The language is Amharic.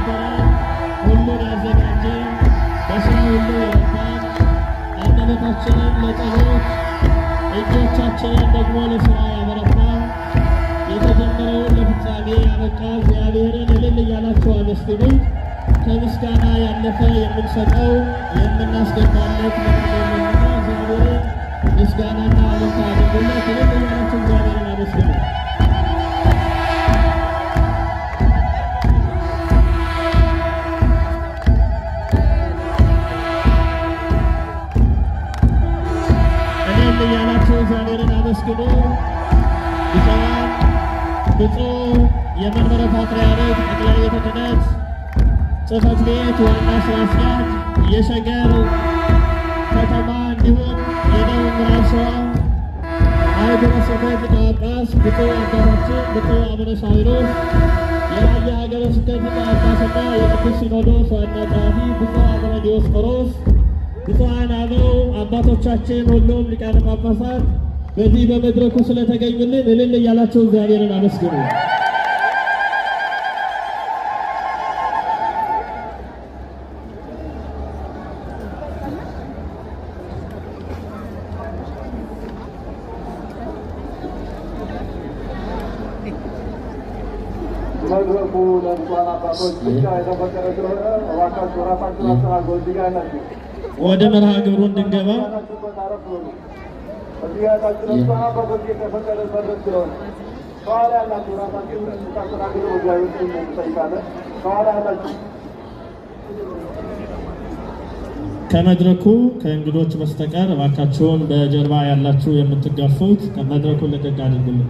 የፈጠረ ሁሉን ያዘጋጀ በስራ ሁሉ የረዳን አንደበታችንን ለጸሎት እጆቻችንን ደግሞ ለስራ ያበረታ የተጀመረውን ለፍጻሜ ያበቃ እግዚአብሔርን እልል እያላችሁ አመስግኑት። ከምስጋና ያለፈ የምንሰጠው የምናስገባለት ምንድነውና እግዚአብሔርን ምስጋናና አለታ አድርጉለት። እልል እያላችሁ እግዚአብሔርን አመስግኑት። እልል እያላችሁ እግዚአብሔርን አመስግኑ። ብፁዕ የመንበረ ፓትርያርክ ጠቅላይ ቤተ ክህነት ጽሕፈት ቤት ዋና ሥራ አስኪያጅ፣ የሸገር ከተማ እንዲሁም የደቡብ ምዕራብ ሸዋ ሀገረ ስብከት ሊቀ ጳጳስ ብፁዕ አባታችን ብፁዕ አቡነ ሳዊሮስ፣ የራያ ሀገረ ስብከት ሊቀ ጳጳስና የቅዱስ ሲኖዶስ ዋና ጸሐፊ ብፁዕ አቡነ ዲዮስቆሮስ፣ ብፁዓን አበው አባቶቻችን፣ ሁሉም ሊቃነ ጳጳሳት በዚህ በመድረኩ ስለተገኙልን እልል እያላችሁ እግዚአብሔርን አመስግኑ። መድረኩ ለብፁዓን አባቶች ብቻ የተፈቀደ ስለሆነ እባካችሁ ራሳችሁን አስተናግዱ። እዚህ ጋር ያላችሁ ወደ መርሃ ግብሩ እንድንገባ እዚህ ጋር ያላችሁ ለብፁዓን አባቶች የተፈቀደ መድረክ ስለሆነ ከኋላ ያላችሁ ራሳችሁን እንድታስተናግዱ እግዚአብሔር እንጠይቃለን። ከኋላ ያላችሁ ከመድረኩ ከእንግዶች በስተቀር እባካችሁን በጀርባ ያላችሁ የምትጋፉት ከመድረኩ ልቀቅ አድርጉልን።